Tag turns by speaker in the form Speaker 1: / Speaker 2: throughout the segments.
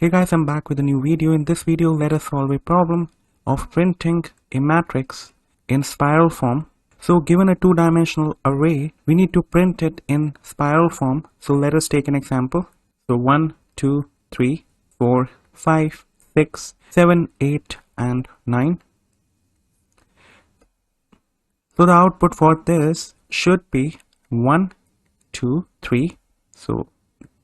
Speaker 1: Hey guys, I'm back with a new video. In this video, let us solve a problem of printing a matrix in spiral form. So given a two-dimensional array, we need to print it in spiral form. So let us take an example. So 1, 2, 3, 4, 5, 6, 7, 8 and 9. So the output for this should be 1, 2, 3. So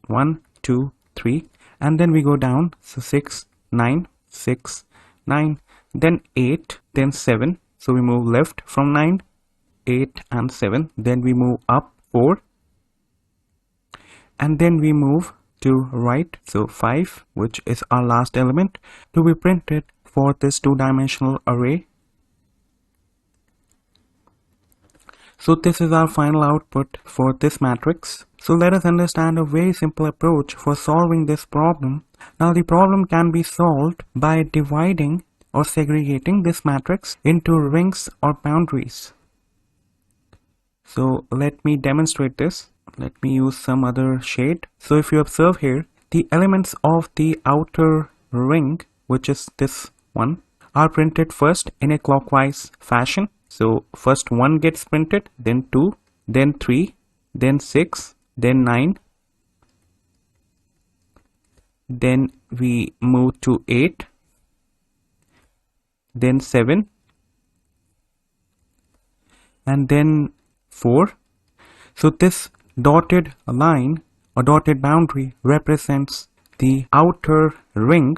Speaker 1: 1, 2, 3. And then we go down, so 6, 9, 6, 9, then 8, then 7. So we move left from 9, 8 and 7. Then we move up 4. And then we move to right, so 5, which is our last element to be printed for this two-dimensional array. So this is our final output for this matrix. So let us understand a very simple approach for solving this problem. Now the problem can be solved by dividing or segregating this matrix into rings or boundaries. So let me demonstrate this. Let me use some other shade. So if you observe here, the elements of the outer ring, which is this one, are printed first in a clockwise fashion. So first 1 gets printed, then 2, then 3, then 6, then 9. Then we move to 8, then 7, and then 4. So this dotted line or dotted boundary represents the outer ring.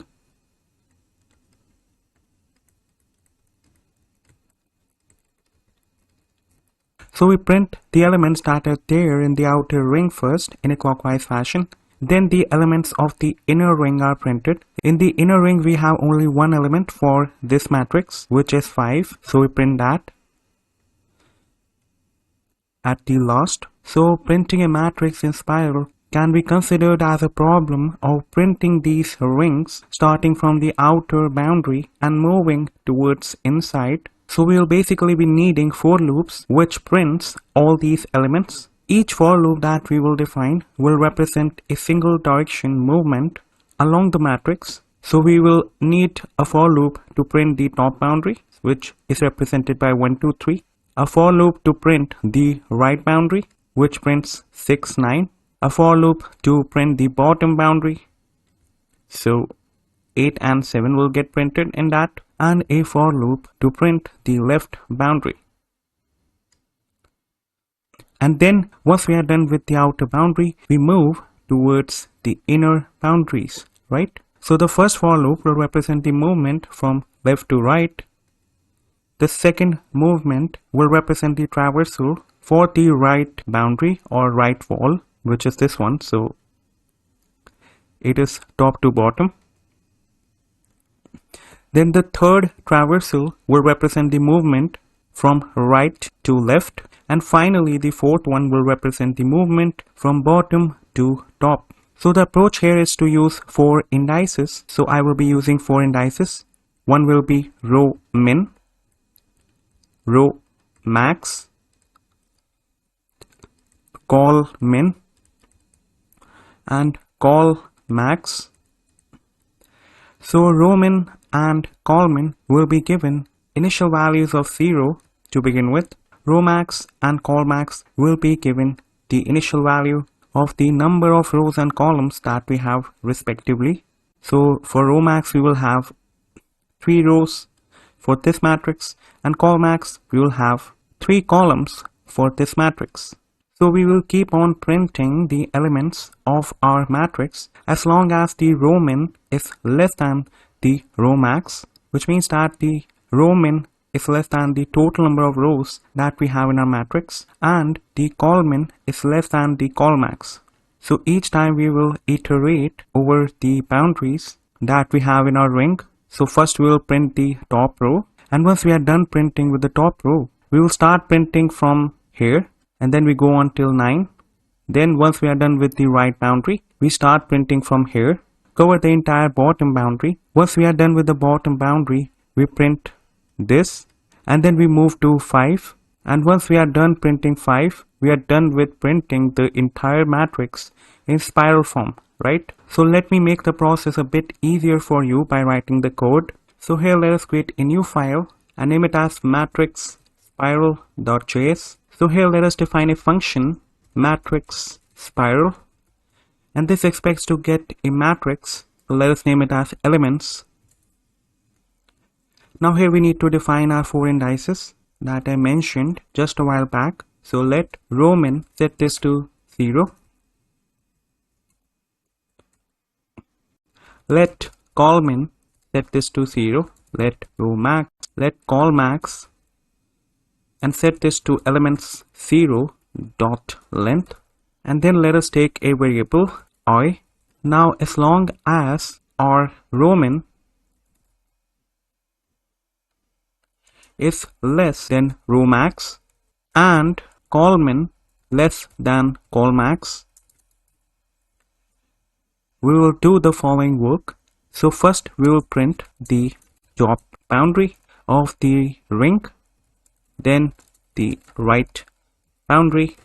Speaker 1: So we print the elements that are there in the outer ring first in a clockwise fashion. Then the elements of the inner ring are printed. In the inner ring we have only one element for this matrix, which is 5. So we print that at the last. So printing a matrix in spiral can be considered as a problem of printing these rings starting from the outer boundary and moving towards inside. So we will basically be needing for loops which prints all these elements. Each for loop that we will define will represent a single direction movement along the matrix. So we will need a for loop to print the top boundary, which is represented by 1, 2, 3. A for loop to print the right boundary, which prints 6, 9. A for loop to print the bottom boundary. So 8 and 7 will get printed in that. And a for loop to print the left boundary. And then once we are done with the outer boundary, we move towards the inner boundaries, right? So the first for loop will represent the movement from left to right. The second movement will represent the traversal for the right boundary or right wall, which is this one. So it is top to bottom. Then the third traversal will represent the movement from right to left. And finally, the fourth one will represent the movement from bottom to top. So the approach here is to use 4 indices. So I will be using 4 indices. One will be row min, row max, col min, and col max. So row min and col min will be given initial values of 0 to begin with. Row max and col max will be given the initial value of the number of rows and columns that we have respectively. So for row max we will have 3 rows for this matrix, and col max we will have 3 columns for this matrix. So we will keep on printing the elements of our matrix as long as the row min is less than the row max, which means that the row min is less than the total number of rows that we have in our matrix, and the col min is less than the col max. So each time we will iterate over the boundaries that we have in our ring. So first we will print the top row, and once we are done printing with the top row, we will start printing from here, and then we go on till 9. Then once we are done with the right boundary, we start printing from here, cover the entire bottom boundary. Once we are done with the bottom boundary, we print this, and then we move to 5. And once we are done printing 5, we are done with printing the entire matrix in spiral form, right? So let me make the process a bit easier for you by writing the code. So here let us create a new file and name it as matrix spiral.js. So here let us define a function matrix spiral, and this expects to get a matrix. So let us name it as elements. Now here we need to define our 4 indices that I mentioned just a while back. So let rowmin set this to 0. Let colmin set this to 0. Let callmax and set this to elements 0 dot length, and then let us take a variable I. Now as long as our rowmin is less than rowmax and colmin less than callmax, we will do the following work. So first we will print the top boundary of the ring, then the right boundary,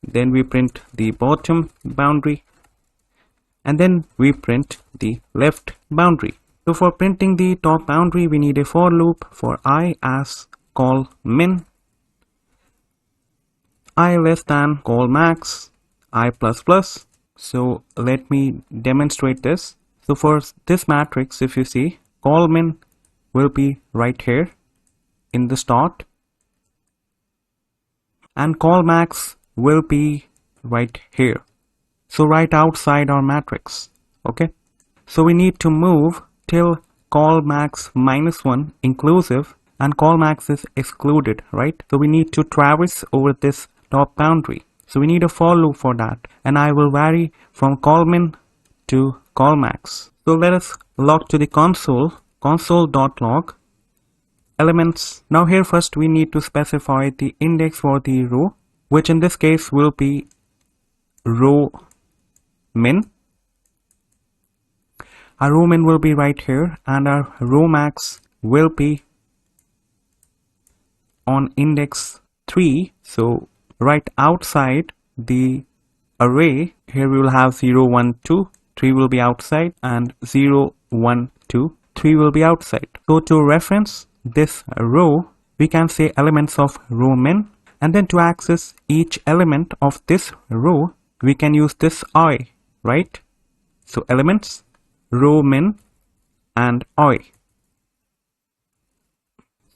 Speaker 1: then we print the bottom boundary, and then we print the left boundary. So for printing the top boundary, we need a for loop for I as callmin, I less than callmax, I plus plus. So let me demonstrate this. So for this matrix, if you see, callmin will be right here in the start, and callmax will be right here, so right outside our matrix. Okay, so we need to move till callmax -1 inclusive and callmax is excluded, right? So we need to traverse over this top boundary. So we need a for loop for that, and I will vary from callmin to callmax. So let us log to the console.log elements. Now here first we need to specify the index for the row, which in this case will be row min. Our row min will be right here, and our row max will be on index 3. So right outside the array, here we will have 0, 1, 2, 3 will be outside, and 0, 1, 2, 3 will be outside. So to reference this row, we can say elements of row min, and then to access each element of this row, we can use this I, right? So elements, row min, and I.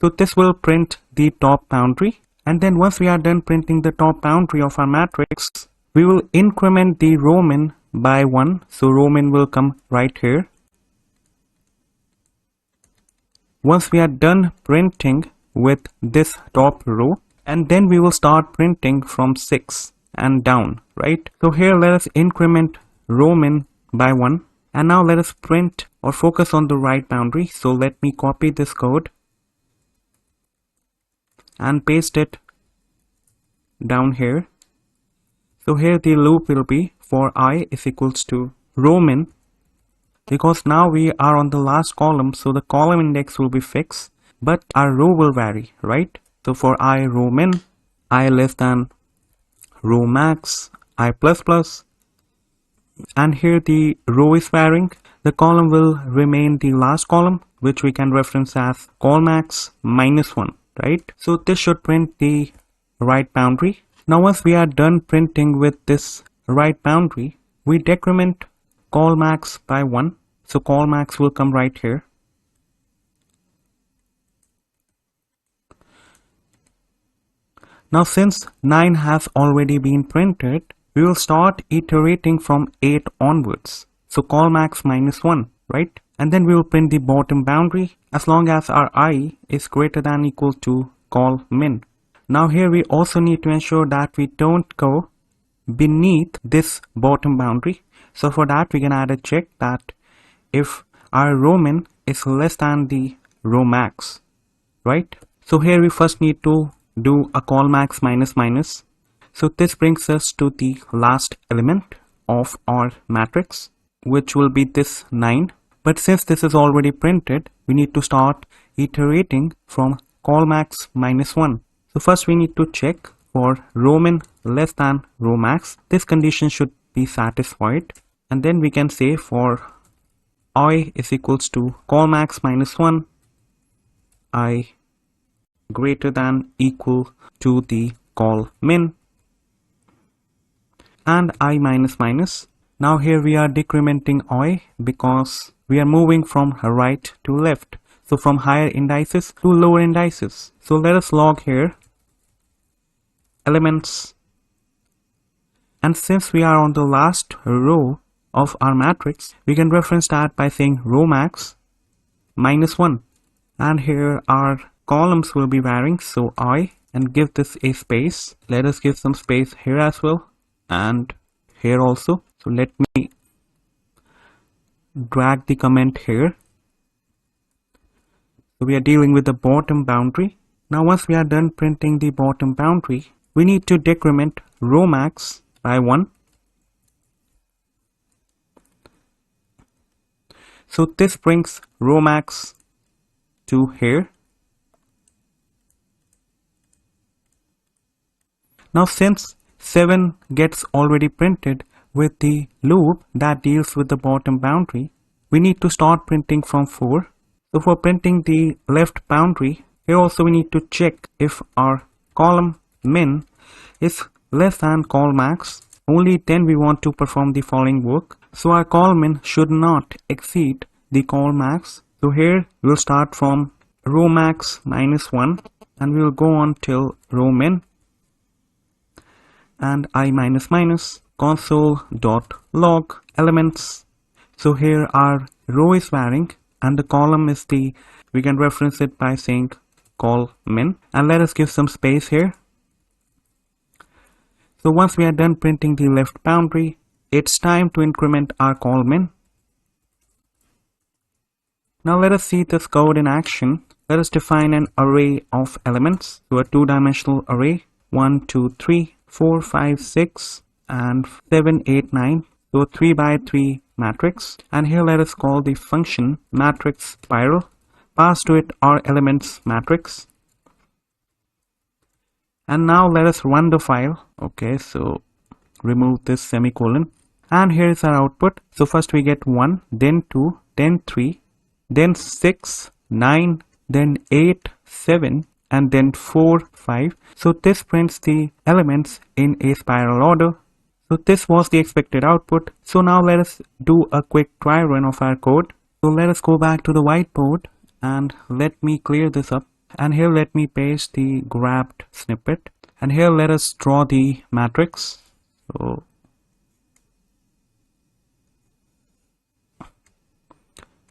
Speaker 1: So this will print the top boundary, and then once we are done printing the top boundary of our matrix, we will increment the row min by 1. So row min will come right here. Once we are done printing with this top row, and then we will start printing from 6 and down, right? So here let us increment row min by 1, and now let us print or focus on the right boundary. So let me copy this code and paste it down here. So here the loop will be for I is equals to row min, because now we are on the last column, so the column index will be fixed, but our row will vary, right? So for I row min, I less than row max, I plus plus, and here the row is varying. The column will remain the last column, which we can reference as callmax -1, right? So this should print the right boundary. Now once we are done printing with this right boundary, we decrement callmax by 1. So callmax will come right here. Now since 9 has already been printed, we will start iterating from 8 onwards. So callmax -1, right? And then we will print the bottom boundary as long as our I is greater than or equal to callmin. Now here we also need to ensure that we don't go beneath this bottom boundary. So for that we can add a check that if our row min is less than the row max, right? So here we first need to do a callmax -. So this brings us to the last element of our matrix, which will be this 9. But since this is already printed, we need to start iterating from callmax -1. So first we need to check for row min less than row max. This condition should be satisfied. And then we can say for I is equals to call max minus 1, I greater than equal to the call min, and I minus minus. Now here we are decrementing I because we are moving from right to left. So from higher indices to lower indices. So let us log here elements, and since we are on the last row of our matrix, we can reference that by saying row max minus 1, and here our columns will be varying, so I, and give this a space. Let us give some space here as well and here also. So let me drag the comment here. So we are dealing with the bottom boundary. Now once we are done printing the bottom boundary, we need to decrement row max by 1. So this brings row max to here. Now since 7 gets already printed with the loop that deals with the bottom boundary, we need to start printing from 4. So for printing the left boundary, here also we need to check if our column min is less than call max. Only then we want to perform the following work. So our call min should not exceed the call max. So here we'll start from row max minus 1 and we'll go on till row min and I minus minus console.log elements. So here our row is varying and the column is we can reference it by saying call min, and let us give some space here. So once we are done printing the left boundary, it's time to increment our call min. Now let us see this code in action. Let us define an array of elements. So a two-dimensional array, 1, 2, 3, 4, 5, 6 and 7, 8, 9. So 3 by 3 matrix, and here let us call the function matrix spiral, pass to it our elements matrix, and now let us run the file. Okay, so remove this semicolon, and here is our output. So first we get 1, then 2, then 3, then 6, 9, then 8, 7 and then 4, 5. So this prints the elements in a spiral order. So this was the expected output. So now let us do a quick try run of our code. So let us go back to the whiteboard and let me clear this up. And here let me paste the grabbed snippet. And here let us draw the matrix. So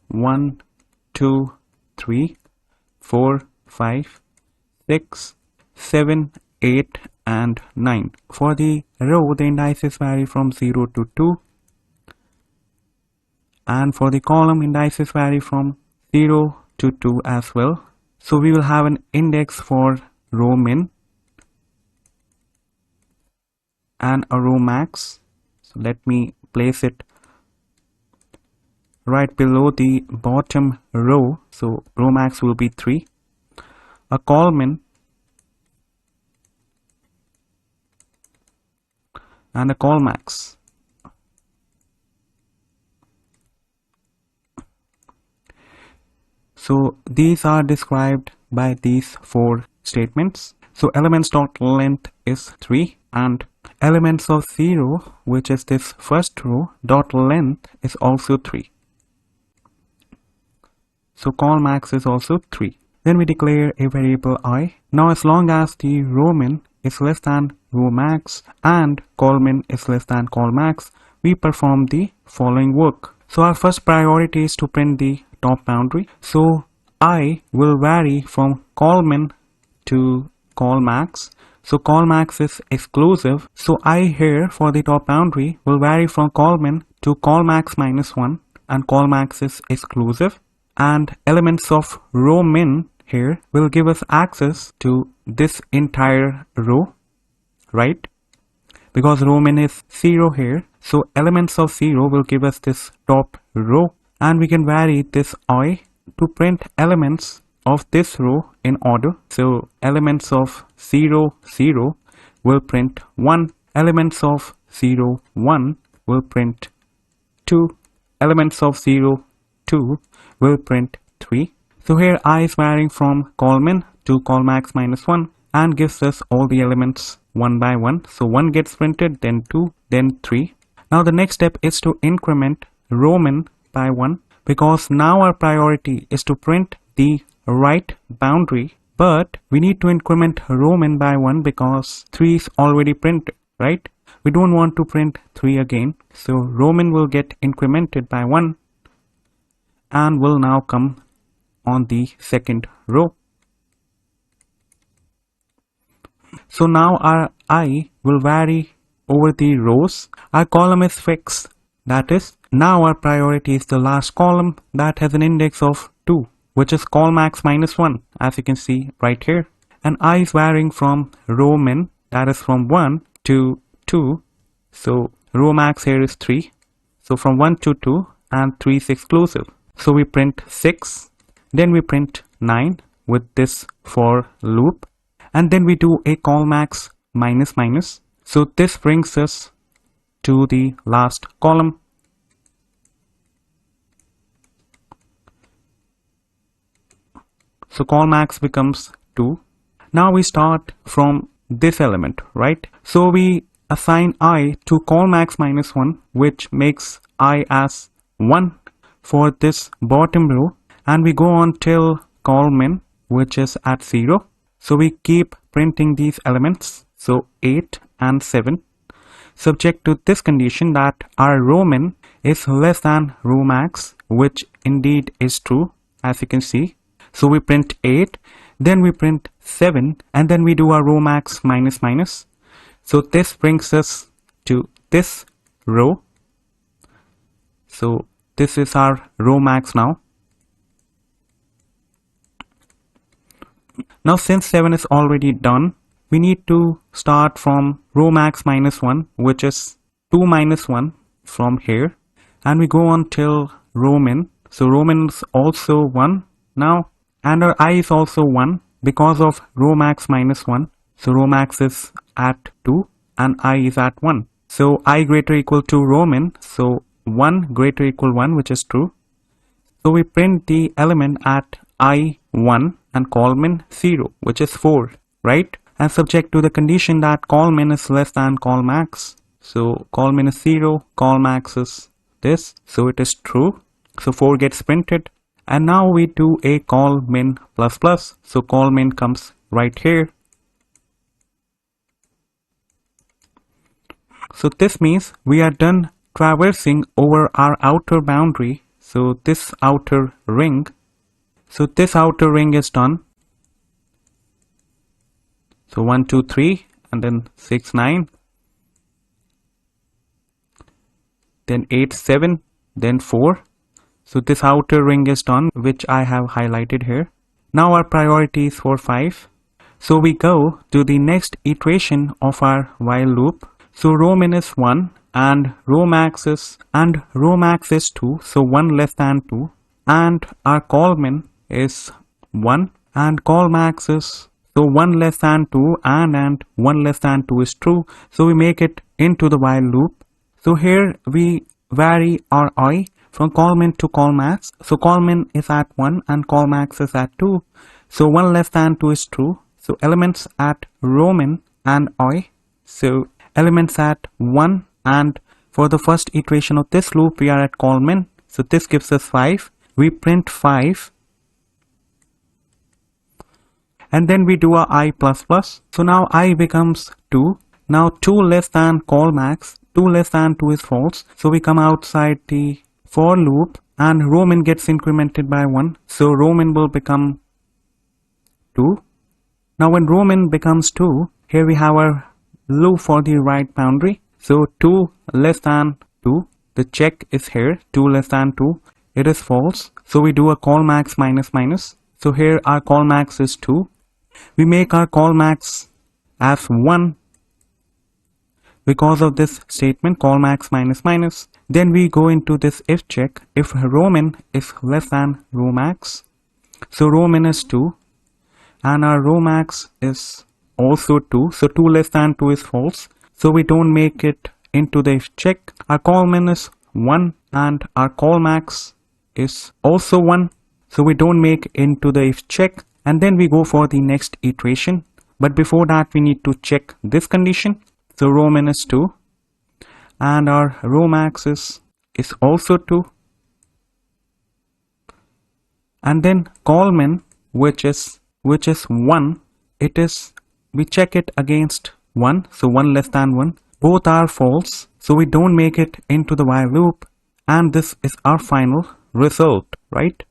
Speaker 1: 1, 2, 3, 4, 5, 6, 7, 8 and 9. For the row, the indices vary from 0 to 2, and for the column, indices vary from 0 to 2 as well. So we will have an index for row min and a row max. So let me place it right below the bottom row. So row max will be 3, a call min and a call max. So these are described by these 4 statements. So elements.length is 3 and elements of 0, which is this first row, dot length is also 3. So call max is also 3. Then we declare a variable I. Now as long as the row min is less than row max and call min is less than call max, we perform the following work. So our first priority is to print the top boundary. So I will vary from call min to call max. So call max is exclusive. So I here for the top boundary will vary from call min to call max minus 1, and call max is exclusive. And elements of row min here will give us access to this entire row, right? Because row min is 0 here. So elements of 0 will give us this top row, and we can vary this I to print elements of this row in order. So elements of 0, 0 will print 1, elements of 0, 1 will print 2. Elements of 0, 2 will print 3. So here I is varying from colmin to colmax minus 1 and gives us all the elements one by one. So 1 gets printed, then 2, then 3. Now the next step is to increment Roman by 1, because now our priority is to print the right boundary, but we need to increment Roman by 1 because 3 is already printed, right? We don't want to print 3 again. So Roman will get incremented by 1 and will now come on the second row. So now our I will vary over the rows. Our column is fixed. That is, now our priority is the last column that has an index of 2, which is colmax minus 1, as you can see right here. And I is varying from row min, that is from 1 to 2. So row max here is 3. So from 1 to 2, and 3 is exclusive. So we print 6, then we print 9 with this for loop, and then we do a colmax minus minus. So this brings us to the last column. So colmax becomes 2. Now we start from this element, right? So we assign I to colmax minus 1, which makes I as 1 for this bottom row, and we go on till colmin, which is at 0. So we keep printing these elements, so 8 and 7, subject to this condition that our row min is less than row max, which indeed is true, as you can see. So we print 8, then we print 7, and then we do our row max minus minus. So this brings us to this row. So this is our row max now. Now since 7 is already done, we need to start from row max minus 1, which is 2 minus 1 from here, and we go on till row min. So row min is also 1 now, and our I is also 1 because of row max minus 1. So row max is at 2 and I is at 1. So I greater equal to row min, so 1 greater equal 1, which is true. So we print the element at I 1 and colmin 0, which is 4, right? And subject to the condition that colmin is less than colmax. So colmin is 0, colmax is this, so it is true. So 4 gets printed. And now we do a colmin plus plus. So colmin comes right here. So this means we are done traversing over our outer boundary. So this outer ring. So this outer ring is done. So 1, 2, 3, and then 6, 9, then 8, 7, then 4. So this outer ring is done, which I have highlighted here. Now our priority is for 5. So we go to the next iteration of our while loop. So row min is 1 and row max is 2. So 1 less than 2, and our colmin is 1 and colmax is, so 1 less than 2 and 1 less than 2 is true. So we make it into the while loop. So here we vary our I from colmin to colmax. So colmin is at 1 and colmax is at 2. So 1 less than 2 is true. So elements at row min and I. So elements at 1, and for the first iteration of this loop we are at colmin. So this gives us 5. We print 5. And then we do a I plus plus. So now I becomes 2. Now 2 less than colmax. 2 less than 2 is false. So we come outside the for loop and row min gets incremented by 1. So row min will become 2. Now when row min becomes 2, here we have our loop for the right boundary. So 2 less than 2. The check is here. 2 less than 2. It is false. So we do a colmax minus minus. So here our colmax is 2. We make our colmax as 1 because of this statement, colmax minus minus. Then we go into this if check, if row min is less than row max. So row min is 2 and our row max is also 2. So 2 less than 2 is false. So we don't make it into the if check. Our callmin is 1 and our callmax is also 1. So we don't make into the if check, and then we go for the next iteration. But before that we need to check this condition. So row min is 2 and our row max is also 2. And then callmin, which is 1, we check it against 1, so 1 less than 1. Both are false, so we don't make it into the while loop, and this is our final result, right?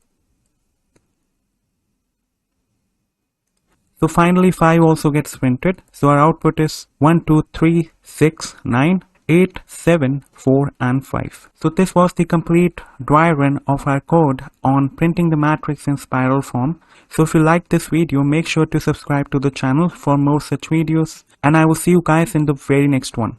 Speaker 1: So finally 5 also gets printed. So our output is 1, 2, 3, 6, 9, 8, 7, 4 and 5. So this was the complete dry run of our code on printing the matrix in spiral form. So if you liked this video, make sure to subscribe to the channel for more such videos, and I will see you guys in the very next one.